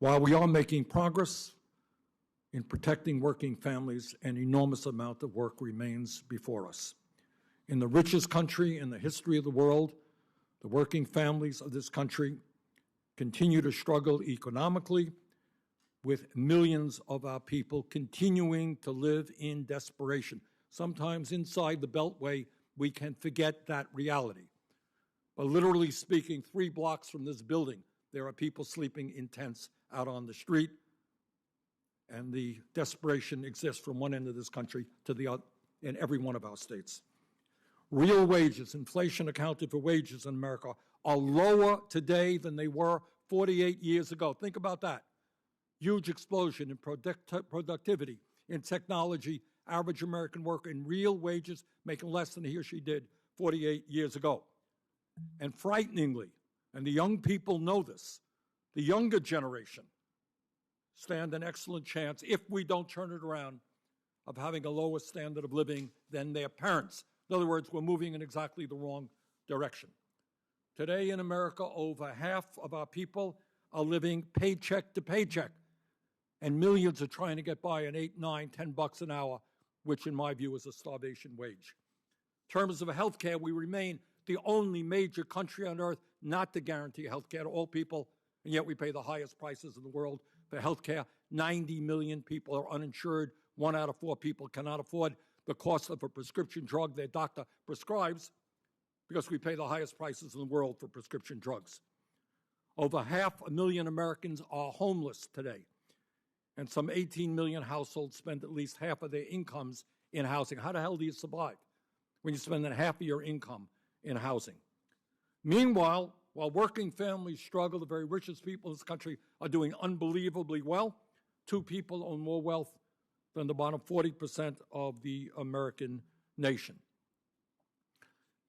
While we are making progress in protecting working families, an enormous amount of work remains before us. In the richest country in the history of the world, the working families of this country continue to struggle economically, with millions of our people continuing to live in desperation. Sometimes inside the Beltway, we can forget that reality. But literally speaking, 3 blocks from this building, there are people sleeping in tents out on the street, and the desperation exists from one end of this country to the other in every one of our states. Real wages, inflation accounted for wages in America, are lower today than they were 48 years ago. Think about that. Huge explosion in productivity, in technology, average American worker in real wages making less than he or she did 48 years ago. And frighteningly, and the young people know this, the younger generation stand an excellent chance, if we don't turn it around, of having a lower standard of living than their parents. In other words, we're moving in exactly the wrong direction. Today in America, over half of our people are living paycheck to paycheck, and millions are trying to get by on $8, $9, $10 an hour, which in my view is a starvation wage. In terms of health care, we remain the only major country on earth not to guarantee health care to all people, and yet we pay the highest prices in the world for health care. 90 million people are uninsured. 1 out of 4 people cannot afford the cost of a prescription drug their doctor prescribes, because we pay the highest prices in the world for prescription drugs. Over 500,000 Americans are homeless today, and some 18 million households spend at least half of their incomes in housing. How the hell do you survive when you spend half of your income in housing? Meanwhile, while working families struggle, the very richest people in this country are doing unbelievably well. 2 people own more wealth than the bottom 40% of the American nation.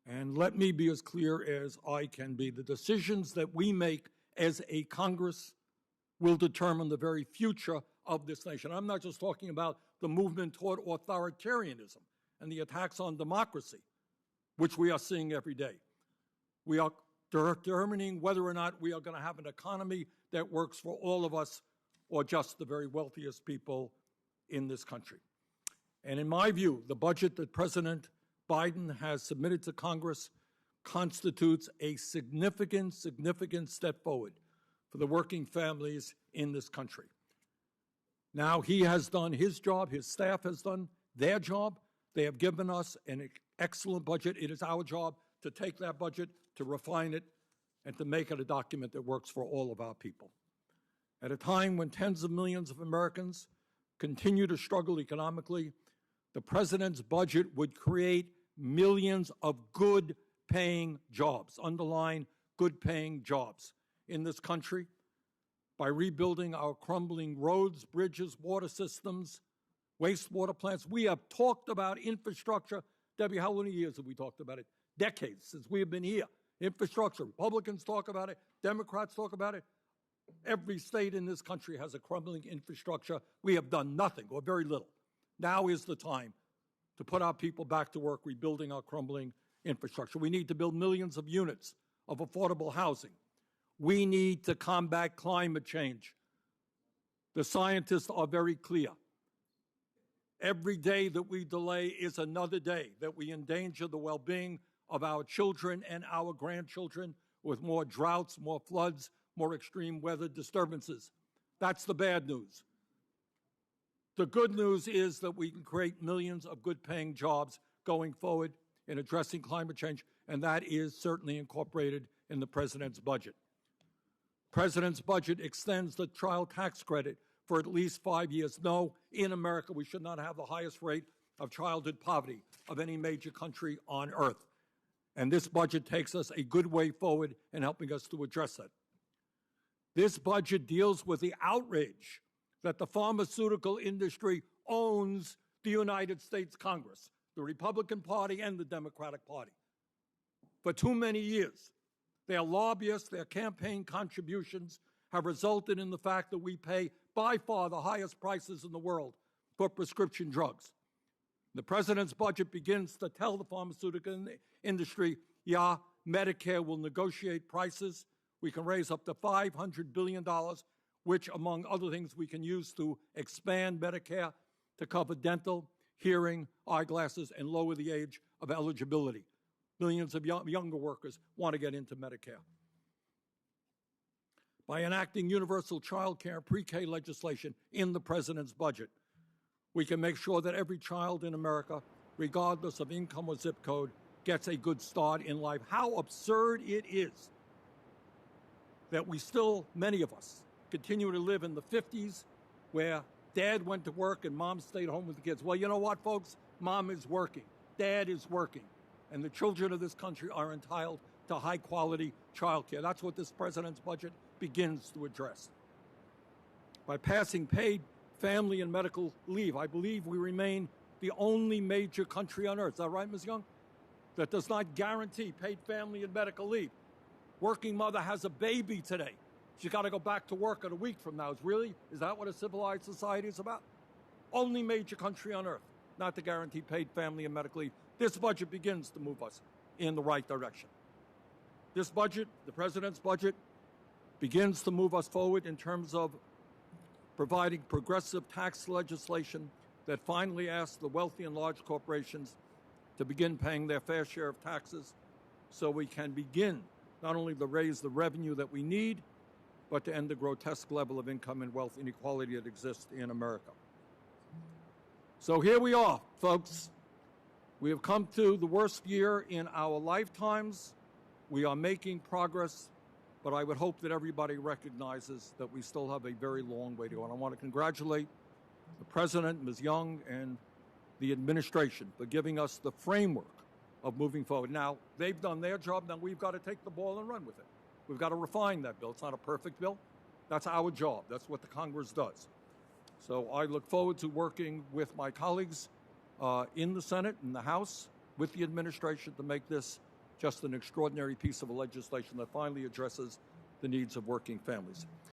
And let me be as clear as I can be. The decisions that we make as a Congress will determine the very future of this nation. I'm not just talking about the movement toward authoritarianism and the attacks on democracy, which we are seeing every day. We are determining whether or not we are going to have an economy that works for all of us or just the very wealthiest people in this country. And in my view, the budget that President Biden has submitted to Congress constitutes a significant step forward for the working families in this country. Now, he has done his job, his staff has done their job. They have given us an excellent budget. It is our job to take that budget, to refine it, and to make it a document that works for all of our people. At a time when tens of millions of Americans continue to struggle economically, the president's budget would create millions of good-paying jobs, underline good-paying jobs, in this country by rebuilding our crumbling roads, bridges, water systems, wastewater plants. We have talked about infrastructure. Debbie, how many years have we talked about it? Decades since we have been here. Infrastructure. Republicans talk about it. Democrats talk about it. Every state in this country has a crumbling infrastructure. We have done nothing or very little. Now is the time to put our people back to work rebuilding our crumbling infrastructure. We need to build millions of units of affordable housing. We need to combat climate change. The scientists are very clear. Every day that we delay is another day that we endanger the well-being of our children and our grandchildren with more droughts, more floods, more extreme weather disturbances. That's the bad news. The good news is that we can create millions of good-paying jobs going forward in addressing climate change, and that is certainly incorporated in the president's budget. The president's budget extends the child tax credit for at least 5 years. No, in America, we should not have the highest rate of childhood poverty of any major country on earth. And this budget takes us a good way forward in helping us to address that. This budget deals with the outrage that the pharmaceutical industry owns the United States Congress, the Republican Party and the Democratic Party. For too many years, their lobbyists, their campaign contributions have resulted in the fact that we pay by far the highest prices in the world for prescription drugs. The president's budget begins to tell the pharmaceutical industry, yeah, Medicare will negotiate prices. We can raise up to $500 billion. which, among other things, we can use to expand Medicare to cover dental, hearing, eyeglasses, and lower the age of eligibility. Millions of younger workers want to get into Medicare. By enacting universal child care and pre-K legislation in the president's budget, we can make sure that every child in America, regardless of income or zip code, gets a good start in life. How absurd it is that we still, many of us, continue to live in the 50s where dad went to work and mom stayed home with the kids. Well, you know what, folks? Mom is working. Dad is working. And the children of this country are entitled to high-quality child care. That's what this president's budget begins to address. By passing paid family and medical leave, I believe we remain the only major country on earth, is that right, Ms. Young, that does not guarantee paid family and medical leave. Working mother has a baby today. She's got to go back to work in a week from now. Is that what a civilized society is about? Only major country on earth not to guarantee paid family and medical leave. This budget begins to move us in the right direction. This budget, the president's budget, begins to move us forward in terms of providing progressive tax legislation that finally asks the wealthy and large corporations to begin paying their fair share of taxes so we can begin not only to raise the revenue that we need, but to end the grotesque level of income and wealth inequality that exists in America. So here we are, folks. We have come to the worst year in our lifetimes. We are making progress, but I would hope that everybody recognizes that we still have a very long way to go. And I want to congratulate the President, Ms. Young, and the administration for giving us the framework of moving forward. Now, they've done their job. Now we've got to take the ball and run with it. We've got to refine that bill. It's not a perfect bill. That's our job. That's what the Congress does. So I look forward to working with my colleagues in the Senate and the House with the administration to make this just an extraordinary piece of legislation that finally addresses the needs of working families.